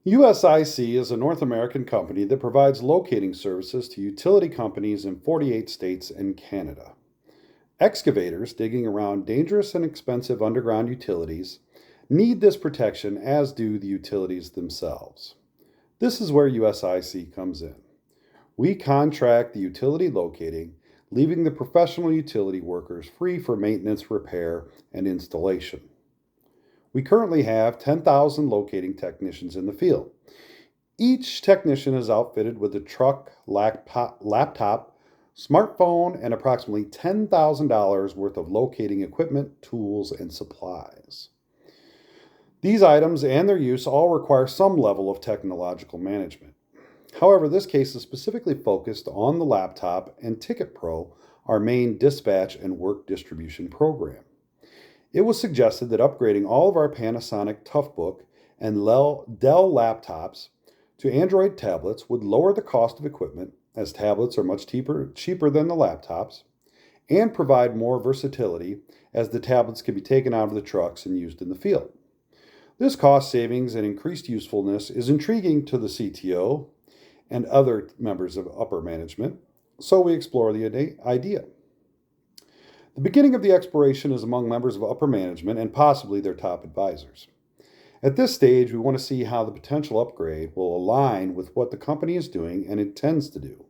USIC is a North American company that provides locating services to utility companies in 48 states and Canada. Excavators digging around dangerous and expensive underground utilities need this protection, as do the utilities themselves. This is where USIC comes in. We contract the utility locating, leaving the professional utility workers free for maintenance, repair, and installation. We currently have 10,000 locating technicians in the field. Each technician is outfitted with a truck, laptop, smartphone, and approximately $10,000 worth of locating equipment, tools, and supplies. These items and their use all require some level of technological management. However, this case is specifically focused on the laptop and Ticket Pro, our main dispatch and work distribution program. It was suggested that upgrading all of our Panasonic Toughbook and Dell laptops to Android tablets would lower the cost of equipment, as tablets are much cheaper than the laptops, and provide more versatility, as the tablets can be taken out of the trucks and used in the field. This cost savings and increased usefulness is intriguing to the CTO and other members of upper management, so we explore the idea. The beginning of the exploration is among members of upper management and possibly their top advisors. At this stage, we want to see how the potential upgrade will align with what the company is doing and intends to do.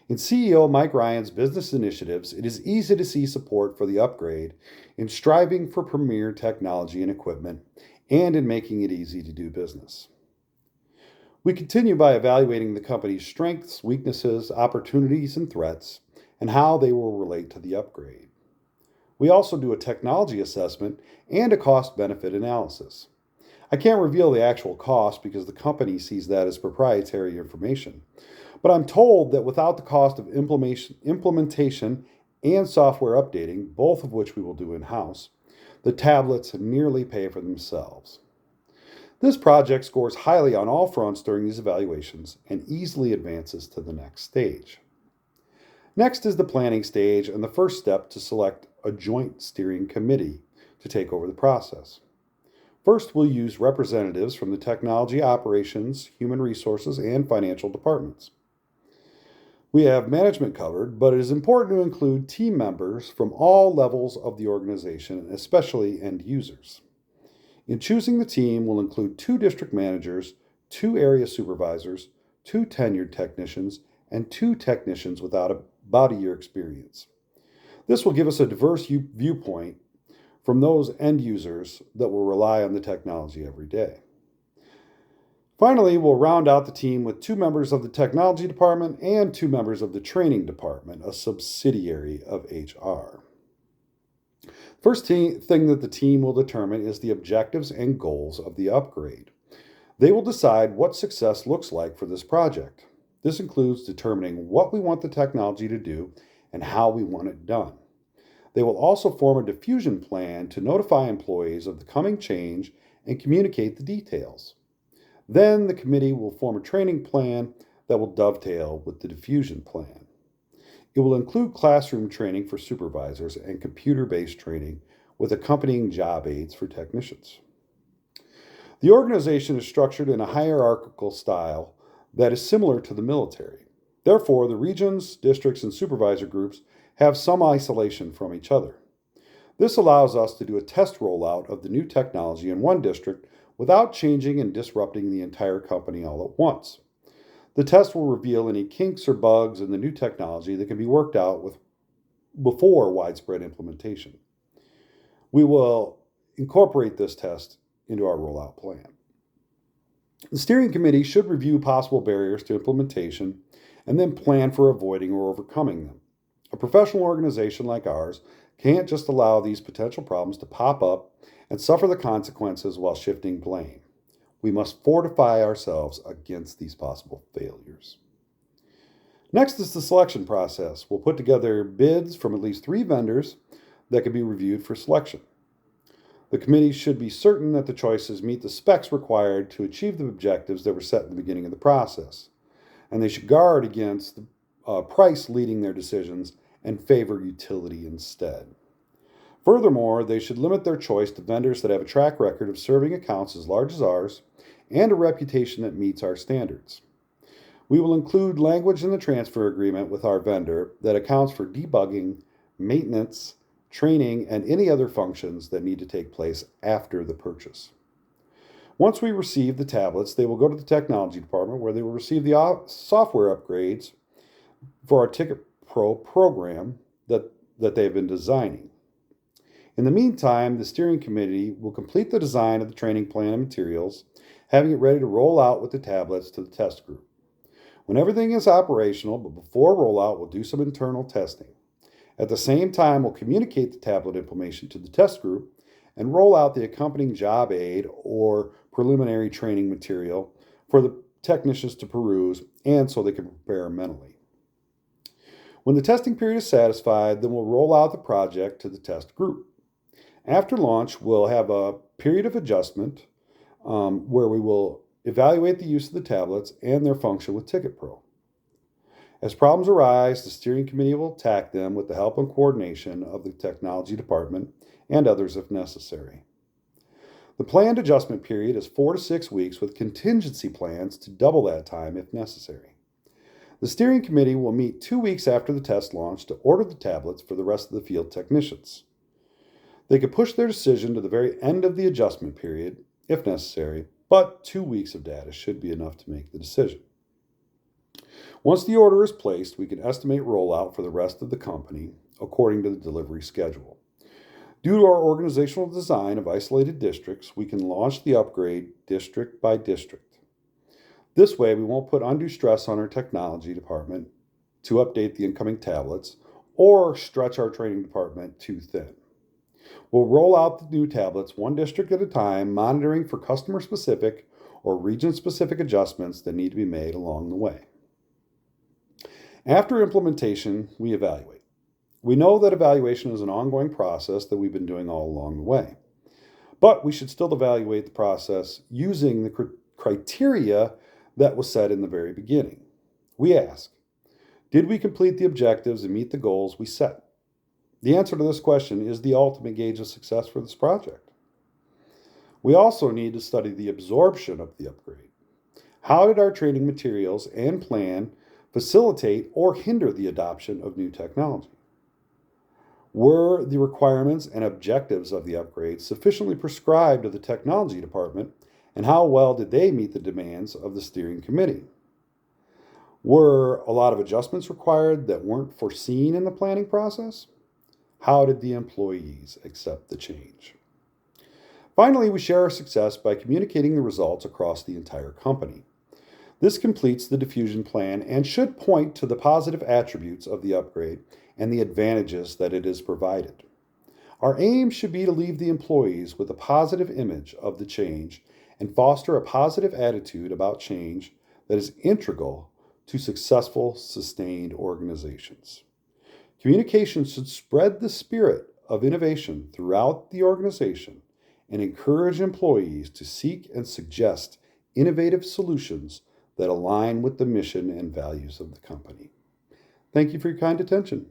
In CEO Mike Ryan's business initiatives, it is easy to see support for the upgrade in striving for premier technology and equipment, and in making it easy to do business. We continue by evaluating the company's strengths, weaknesses, opportunities, and threats, and how they will relate to the upgrade. We also do a technology assessment and a cost-benefit analysis. I can't reveal the actual cost because the company sees that as proprietary information, but I'm told that without the cost of implementation and software updating, both of which we will do in-house, the tablets nearly pay for themselves. This project scores highly on all fronts during these evaluations and easily advances to the next stage. Next is the planning stage and the first step to select a joint steering committee to take over the process. First, we'll use representatives from the technology, operations, human resources, and financial departments. We have management covered, but it is important to include team members from all levels of the organization, especially end users. In choosing the team, we'll include 2 district managers, 2 area supervisors, 2 tenured technicians, and 2 technicians without about a year experience. This will give us a diverse viewpoint from those end users that will rely on the technology every day. Finally, we'll round out the team with 2 members of the technology department and 2 members of the training department, a subsidiary of HR. First thing that the team will determine is the objectives and goals of the upgrade. They will decide what success looks like for this project. This includes determining what we want the technology to do and how we want it done. They will also form a diffusion plan to notify employees of the coming change and communicate the details. Then the committee will form a training plan that will dovetail with the diffusion plan. It will include classroom training for supervisors and computer-based training with accompanying job aids for technicians. The organization is structured in a hierarchical style that is similar to the military. Therefore, the regions, districts, and supervisor groups have some isolation from each other. This allows us to do a test rollout of the new technology in one district without changing and disrupting the entire company all at once. The test will reveal any kinks or bugs in the new technology that can be worked out before widespread implementation. We will incorporate this test into our rollout plan. The steering committee should review possible barriers to implementation and then plan for avoiding or overcoming them. A professional organization like ours can't just allow these potential problems to pop up and suffer the consequences while shifting blame. We must fortify ourselves against these possible failures. Next is the selection process. We'll put together bids from at least 3 vendors that can be reviewed for selection. The committee should be certain that the choices meet the specs required to achieve the objectives that were set in the beginning of the process, and they should guard against price leading their decisions and favor utility instead. Furthermore, they should limit their choice to vendors that have a track record of serving accounts as large as ours and a reputation that meets our standards. We will include language in the transfer agreement with our vendor that accounts for debugging, maintenance, training, and any other functions that need to take place after the purchase. Once we receive the tablets, they will go to the technology department where they will receive the software upgrades for our Ticket Pro program that they've been designing. In the meantime, the steering committee will complete the design of the training plan and materials, having it ready to roll out with the tablets to the test group. When everything is operational, but before rollout, we'll do some internal testing. At the same time, we'll communicate the tablet information to the test group and roll out the accompanying job aid or preliminary training material for the technicians to peruse and so they can prepare mentally. When the testing period is satisfied, then we'll roll out the project to the test group. After launch, we'll have a period of adjustment where we will evaluate the use of the tablets and their function with Ticket Pro. As problems arise, the steering committee will attack them with the help and coordination of the technology department and others if necessary. The planned adjustment period is 4 to 6 weeks with contingency plans to double that time if necessary. The steering committee will meet 2 weeks after the test launch to order the tablets for the rest of the field technicians. They could push their decision to the very end of the adjustment period if necessary, but 2 weeks of data should be enough to make the decision. Once the order is placed, we can estimate rollout for the rest of the company according to the delivery schedule. Due to our organizational design of isolated districts, we can launch the upgrade district by district. This way, we won't put undue stress on our technology department to update the incoming tablets or stretch our training department too thin. We'll roll out the new tablets one district at a time, monitoring for customer-specific or region-specific adjustments that need to be made along the way. After implementation, we evaluate. We know that evaluation is an ongoing process that we've been doing all along the way. But we should still evaluate the process using the criteria that was set in the very beginning. We ask, did we complete the objectives and meet the goals we set? The answer to this question is the ultimate gauge of success for this project. We also need to study the absorption of the upgrade. How did our training materials and plan facilitate or hinder the adoption of new technology? Were the requirements and objectives of the upgrade sufficiently prescribed to the technology department, and how well did they meet the demands of the steering committee? Were a lot of adjustments required that weren't foreseen in the planning process? How did the employees accept the change? Finally, we share our success by communicating the results across the entire company. This completes the diffusion plan and should point to the positive attributes of the upgrade and the advantages that it has provided. Our aim should be to leave the employees with a positive image of the change and foster a positive attitude about change that is integral to successful, sustained organizations. Communication should spread the spirit of innovation throughout the organization and encourage employees to seek and suggest innovative solutions that align with the mission and values of the company. Thank you for your kind attention.